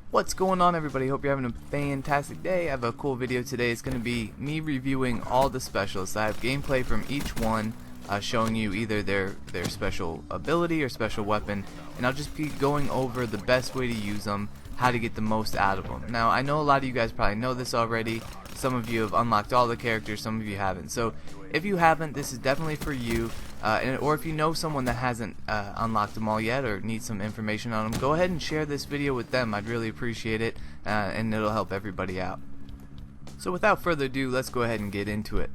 What's going on, everybody? Hope you're having a fantastic day. I have a cool video today. It's going to be me reviewing all the specialists. I have gameplay from each one, showing you either their special ability or special weapon, and I'll just be going over the best way to use them, how to get the most out of them. Now, I know a lot of you guys probably know this already. Some of you have unlocked all the characters, some of you haven't. So if you haven't, this is definitely for you. Or if you know someone that hasn't unlocked them all yet or needs some information on them, go ahead and share this video with them. I'd really appreciate it, and it'll help everybody out. So without further ado, let's go ahead and get into it.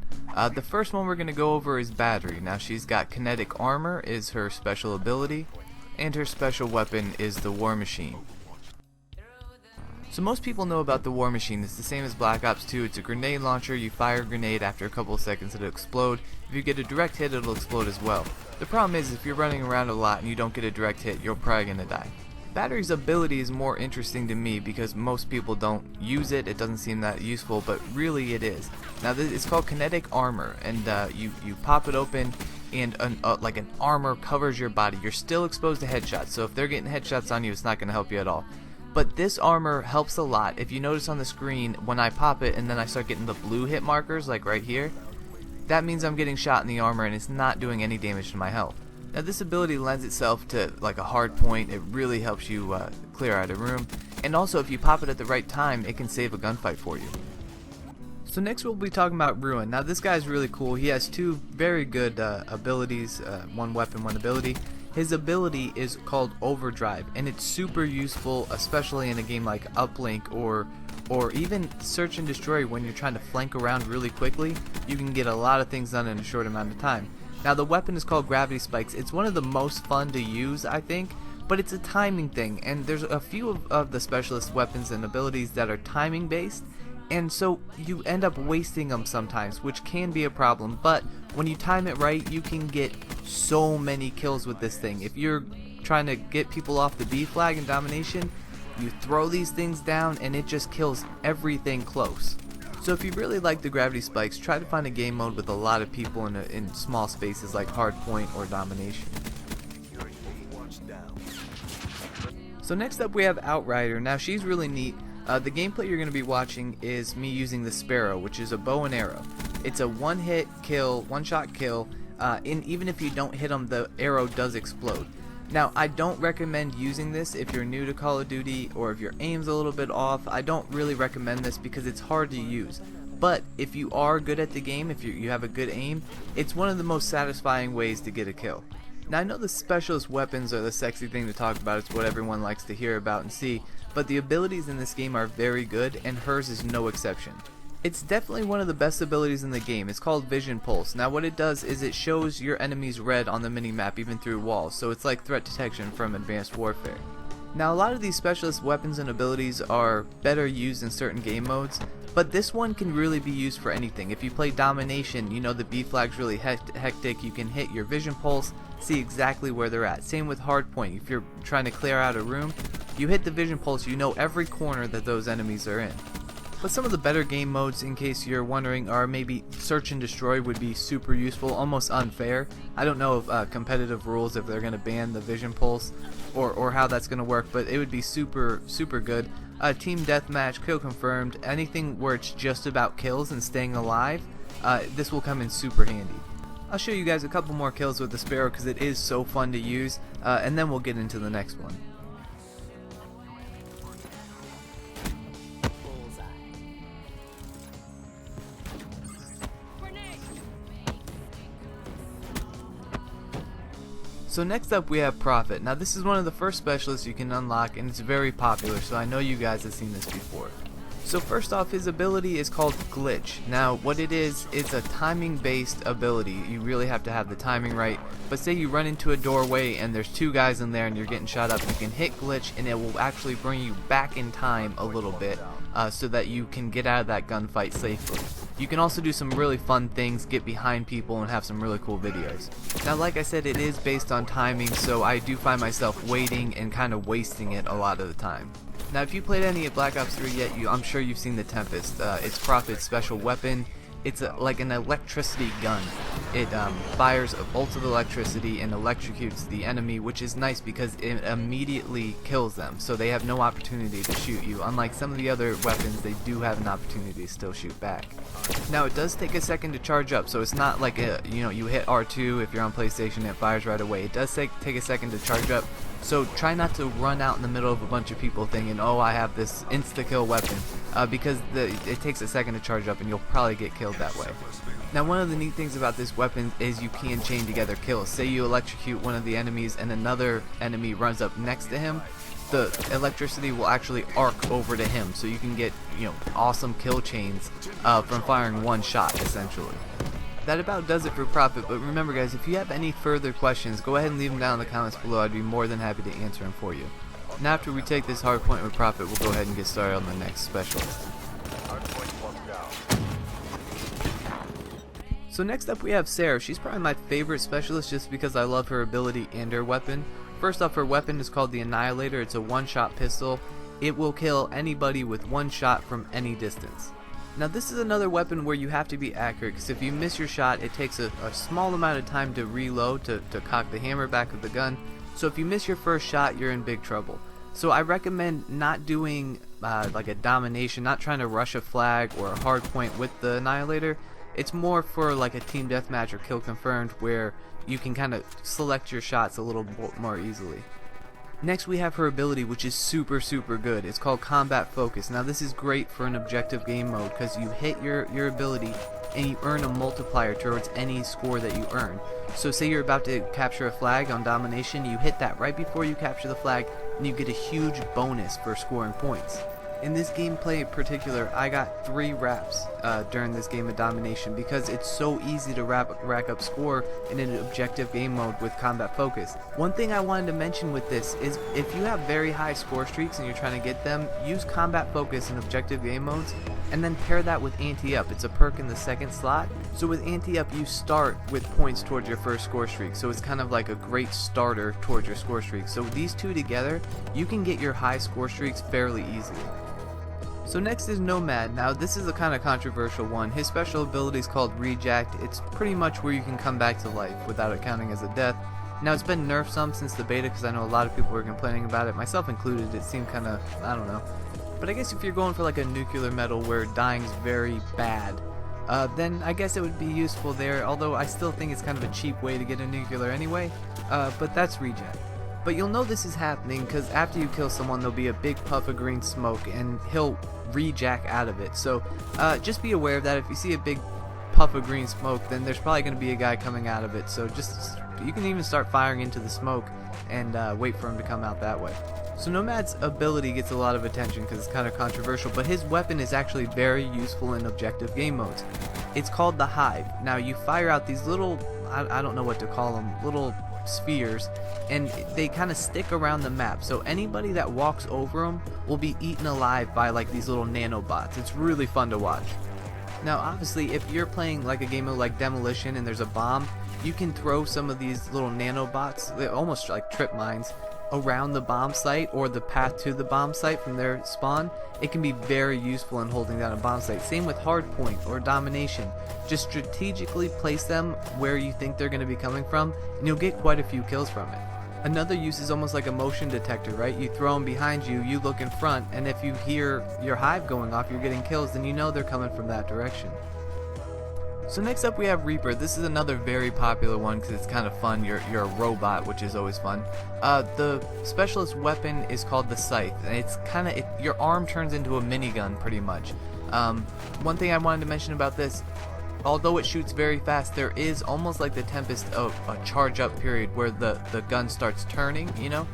The first one we're going to go over is Battery. Now, she's got kinetic armor is her special ability, and her special weapon is the War Machine. So most people know about the War Machine. It's the same as Black Ops 2. It's a grenade launcher. You fire a grenade, after a couple of seconds it'll explode. If you get a direct hit, it'll explode as well. The problem is, if you're running around a lot and you don't get a direct hit, you're probably going to die. Battery's ability is more interesting to me because most people don't use it. It doesn't seem that useful, but really it is. Now it's called kinetic armor, and you pop it open and like an armor covers your body. You're still exposed to headshots, so if they're getting headshots on you, it's not going to help you at all. But this armor helps a lot. If you notice on the screen, when I pop it and then I start getting the blue hit markers, like right here, that means I'm getting shot in the armor and it's not doing any damage to my health. Now this ability lends itself to like a hard point. It really helps you clear out a room. And also, if you pop it at the right time, it can save a gunfight for you. So next we'll be talking about Ruin. Now this guy's really cool. He has two very good abilities, one weapon, one ability. His ability is called Overdrive, and it's super useful, especially in a game like Uplink or even Search and Destroy. When you're trying to flank around really quickly, you can get a lot of things done in a short amount of time. Now the weapon is called Gravity Spikes. It's one of the most fun to use, I think, but it's a timing thing, and there's a few of the specialist weapons and abilities that are timing based, and so you end up wasting them sometimes, which can be a problem. But when you time it right, you can get so many kills with this thing. If you're trying to get people off the B flag in domination, you throw these things down and it just kills everything close. So if you really like the Gravity Spikes, try to find a game mode with a lot of people in small spaces like Hardpoint or Domination. So next up we have Outrider. Now she's really neat. The gameplay you're going to be watching is me using the Sparrow, which is a bow and arrow. It's a one-hit kill, one-shot kill, and even if you don't hit them, the arrow does explode. Now, I don't recommend using this if you're new to Call of Duty or if your aim's a little bit off. I don't really recommend this because it's hard to use. But if you are good at the game, if you have a good aim, it's one of the most satisfying ways to get a kill. Now, I know the specialist weapons are the sexy thing to talk about. It's what everyone likes to hear about and see. But the abilities in this game are very good, and hers is no exception. It's definitely one of the best abilities in the game. It's called Vision Pulse. Now what it does is it shows your enemies red on the minimap even through walls, so it's like threat detection from Advanced Warfare. Now a lot of these specialist weapons and abilities are better used in certain game modes, but this one can really be used for anything. If you play Domination, you know the B flag's really hectic, you can hit your Vision Pulse, see exactly where they're at. Same with Hardpoint. If you're trying to clear out a room, you hit the Vision Pulse, you know every corner that those enemies are in. But some of the better game modes, in case you're wondering, are maybe Search and Destroy would be super useful, almost unfair. I don't know if competitive rules, if they're going to ban the Vision Pulse or how that's going to work, but it would be super good. Team Deathmatch, Kill Confirmed, anything where it's just about kills and staying alive, this will come in super handy. I'll show you guys a couple more kills with the Sparrow because it is so fun to use, and then we'll get into the next one. So next up we have Prophet. Now this is one of the first specialists you can unlock, and it's very popular, so I know you guys have seen this before. So first off, his ability is called Glitch. Now what it is, it's a timing based ability. You really have to have the timing right. But say you run into a doorway and there's two guys in there and you're getting shot up, you can hit Glitch and it will actually bring you back in time a little bit so that you can get out of that gunfight safely. You can also do some really fun things, get behind people, and have some really cool videos. Now like I said, it is based on timing, so I do find myself waiting and kind of wasting it a lot of the time. Now if you played any of Black Ops 3 yet, I'm sure you've seen the Tempest. It's Prophet's special weapon. it's like an electricity gun. It fires bolts of electricity and electrocutes the enemy, which is nice because it immediately kills them, so they have no opportunity to shoot you. Unlike some of the other weapons, they do have an opportunity to still shoot back. Now it does take a second to charge up, so it's not like you hit R2 if you're on PlayStation and it fires right away. It does take a second to charge up, so try not to run out in the middle of a bunch of people thinking, oh, I have this insta-kill weapon, because it takes a second to charge up and you'll probably get killed that way. Now one of the neat things about this weapon is you can chain together kills. Say you electrocute one of the enemies and another enemy runs up next to him, the electricity will actually arc over to him, so you can get awesome kill chains from firing one shot essentially. That about does it for Prophet, but remember guys, if you have any further questions, go ahead and leave them down in the comments below. I'd be more than happy to answer them for you. Now after we take this hard point with Prophet, we'll go ahead and get started on the next specialist. So next up we have Sereph. She's probably my favorite specialist just because I love her ability and her weapon. First off, her weapon is called the Annihilator. It's a one-shot pistol. It will kill anybody with one shot from any distance. Now this is another weapon where you have to be accurate, because if you miss your shot, it takes a small amount of time to reload, to cock the hammer back of the gun. So if you miss your first shot, you're in big trouble. So I recommend not doing like a domination, not trying to rush a flag or a hard point with the Annihilator. It's more for like a team deathmatch or kill confirmed, where you can kind of select your shots a little more easily. Next we have her ability, which is super good. It's called Combat Focus. Now this is great for an objective game mode because you hit your ability and you earn a multiplier towards any score that you earn. So say you're about to capture a flag on domination, you hit that right before you capture the flag and you get a huge bonus for scoring points. In this gameplay in particular, I got 3 wraps during this game of domination because it's so easy to rack up score in an objective game mode with Combat Focus. One thing I wanted to mention with this is if you have very high score streaks and you're trying to get them, use Combat Focus in objective game modes and then pair that with Anti-Up. It's a perk in the second slot. So with Anti-Up you start with points towards your first score streak, so it's kind of like a great starter towards your score streak. So with these two together, you can get your high score streaks fairly easily. So next is Nomad. Now this is a kind of controversial one. His special ability is called Reject. It's pretty much where you can come back to life without it counting as a death. Now it's been nerfed some since the beta because I know a lot of people were complaining about it, myself included. It seemed kind of, I don't know. But I guess if you're going for like a nuclear medal where dying's very bad, then I guess it would be useful there, although I still think it's kind of a cheap way to get a nuclear anyway. But that's Reject. But you'll know this is happening because after you kill someone there'll be a big puff of green smoke and he'll rejack out of it. So just be aware of that. If you see a big puff of green smoke, then there's probably going to be a guy coming out of it. So just you can even start firing into the smoke and wait for him to come out that way. So Nomad's ability gets a lot of attention because it's kind of controversial, but his weapon is actually very useful in objective game modes. It's called the Hive. Now you fire out these little, I don't know what to call them, little spheres, and they kind of stick around the map, so anybody that walks over them will be eaten alive by like these little nanobots. It's really fun to watch. Now obviously if you're playing like a game of like Demolition and there's a bomb, you can throw some of these little nanobots, they're almost like trip mines, around the bomb site or the path to the bomb site from their spawn. It can be very useful in holding down a bomb site. Same with Hardpoint or Domination. Just strategically place them where you think they're going to be coming from and you'll get quite a few kills from it. Another use is almost like a motion detector, right? You throw them behind you, you look in front, and if you hear your hive going off, you're getting kills, then you know they're coming from that direction. So next up we have Reaper. This is another very popular one because it's kind of fun. You're a robot, which is always fun. The specialist weapon is called the Scythe, and it's kind of, your arm turns into a minigun pretty much. One thing I wanted to mention about this, although it shoots very fast, there is almost like the Tempest a charge up period where the gun starts turning, you know?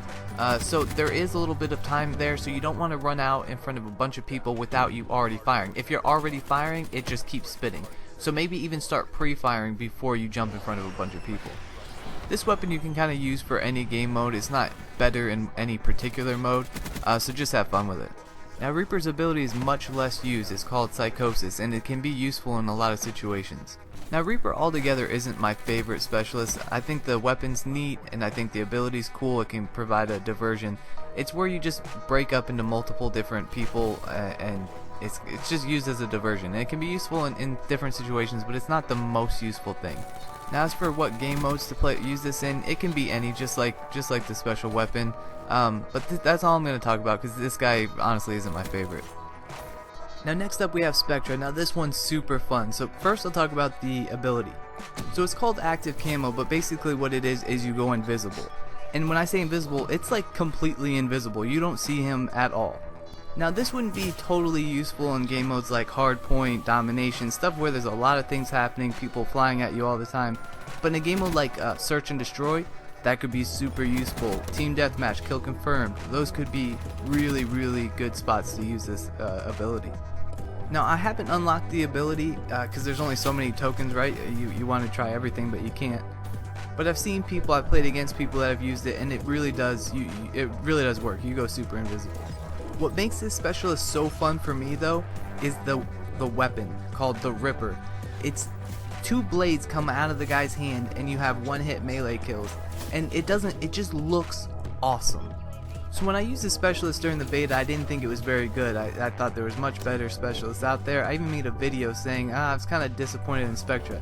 So there is a little bit of time there, so you don't want to run out in front of a bunch of people without you already firing. If you're already firing, it just keeps spitting. So maybe even start pre-firing before you jump in front of a bunch of people. This weapon you can kind of use for any game mode. It's not better in any particular mode, so just have fun with it. Now Reaper's ability is much less used. It's called Psychosis, and it can be useful in a lot of situations. Now Reaper altogether isn't my favorite specialist. I think the weapon's neat, and I think the ability's cool. It can provide a diversion. It's where you just break up into multiple different people and it's just used as a diversion, and it can be useful in different situations, but it's not the most useful thing. Now as for what game modes to use this in, it can be any, just like the special weapon, but that's all I'm going to talk about, because this guy honestly isn't my favorite. Now next up we have Spectre. Now this one's super fun. So first I'll talk about the ability. So it's called active camo, but basically what it is you go invisible. And when I say invisible, it's like completely invisible. You don't see him at all. Now this wouldn't be totally useful in game modes like hardpoint, domination, stuff where there's a lot of things happening, people flying at you all the time. But in a game mode like search and destroy, that could be super useful. Team deathmatch, kill confirmed, those could be really, really good spots to use this ability. Now I haven't unlocked the ability because there's only so many tokens, right? You want to try everything, but you can't. But I've seen people, I've played against people that have used it, and it really does work. You go super invisible. What makes this specialist so fun for me though is the weapon called the Ripper. It's 2 blades come out of the guy's hand and you have 1-hit melee kills, and it just looks awesome. So when I used this specialist during the beta, I didn't think it was very good. I thought there was much better specialists out there. I even made a video saying I was kind of disappointed in Spectre.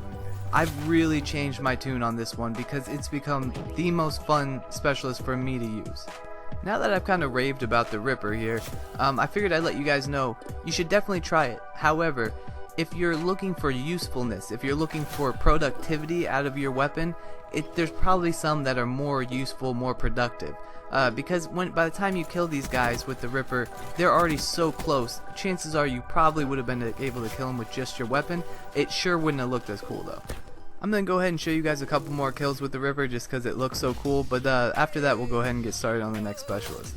I've really changed my tune on this one because it's become the most fun specialist for me to use. Now that I've kind of raved about the Ripper here, I figured I'd let you guys know you should definitely try it. However, if you're looking for usefulness, if you're looking for productivity out of your weapon, there's probably some that are more useful, more productive. Because by the time you kill these guys with the Ripper, they're already so close. Chances are you probably would have been able to kill them with just your weapon. It sure wouldn't have looked as cool though. I'm going to go ahead and show you guys a couple more kills with the Ripper just because it looks so cool, but after that we'll go ahead and get started on the next specialist.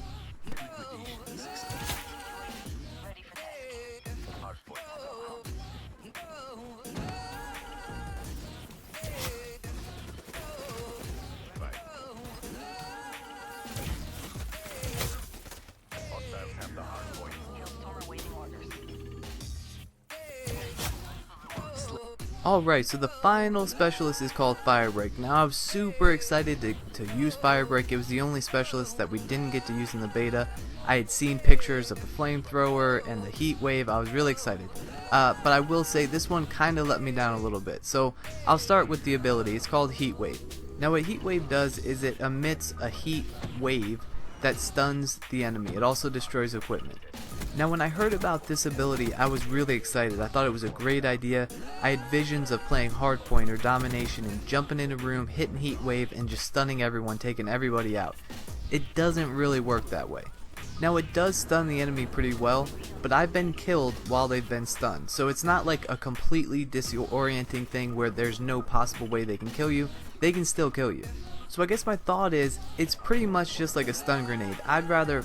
Alright, so the final specialist is called Firebreak. Now I was super excited to use Firebreak. It was the only specialist that we didn't get to use in the beta. I had seen pictures of the flamethrower and the heat wave. I was really excited. But I will say this one kind of let me down a little bit. So I'll start with the ability. It's called Heat Wave. Now what Heat Wave does is it emits a heat wave that stuns the enemy. It also destroys equipment. Now when I heard about this ability, I was really excited. I thought it was a great idea. I had visions of playing hardpoint or domination and jumping in a room, hitting heat wave, and just stunning everyone, taking everybody out. It doesn't really work that way. Now it does stun the enemy pretty well, but I've been killed while they've been stunned. So it's not like a completely disorienting thing where there's no possible way they can kill you. They can still kill you. So I guess my thought is, it's pretty much just like a stun grenade. I'd rather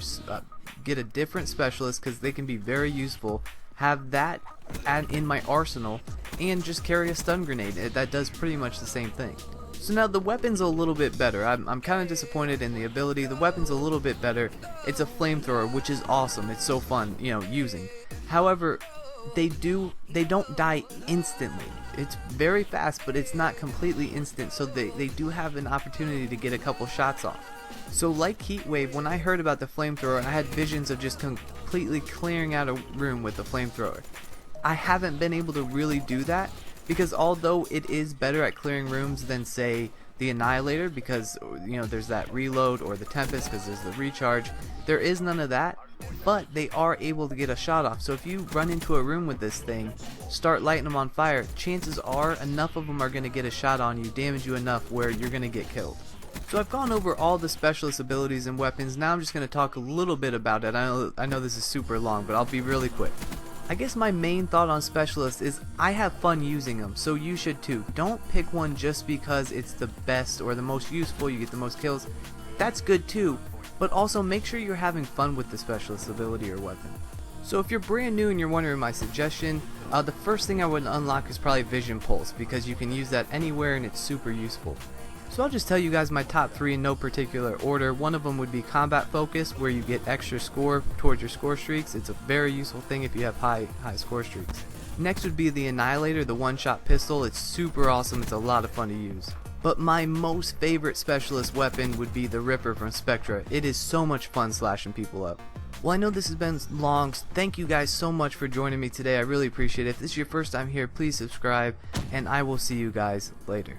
get a different specialist because they can be very useful, have that in my arsenal, and just carry a stun grenade. That does pretty much the same thing. So now the weapon's a little bit better. I'm kind of disappointed in the ability. The weapon's a little bit better. It's a flamethrower, which is awesome. It's so fun, using. However, they don't die instantly. It's very fast, but it's not completely instant, so they do have an opportunity to get a couple shots off. So like Heat Wave, when I heard about the flamethrower, I had visions of just completely clearing out a room with the flamethrower. I haven't been able to really do that, because although it is better at clearing rooms than say the Annihilator, because there's that reload, or the Tempest because there's the recharge, there is none of that, but they are able to get a shot off. So if you run into a room with this thing, start lighting them on fire, chances are enough of them are going to get a shot on you, damage you enough where you're going to get killed. So I've gone over all the specialist abilities and weapons. Now I'm just going to talk a little bit about it. I know this is super long, but I'll be really quick. I guess my main thought on specialists is I have fun using them, so you should too. Don't pick one just because it's the best or the most useful, you get the most kills. That's good too, but also make sure you're having fun with the specialist ability or weapon. So if you're brand new and you're wondering my suggestion, the first thing I would unlock is probably Vision Pulse, because you can use that anywhere and it's super useful. So I'll just tell you guys my top 3 in no particular order. One of them would be Combat Focus, where you get extra score towards your score streaks. It's a very useful thing if you have high score streaks. Next would be the Annihilator, the one-shot pistol. It's super awesome. It's a lot of fun to use. But my most favorite specialist weapon would be the Ripper from Spectre. It is so much fun slashing people up. Well, I know this has been long. Thank you guys so much for joining me today. I really appreciate it. If this is your first time here, please subscribe, and I will see you guys later.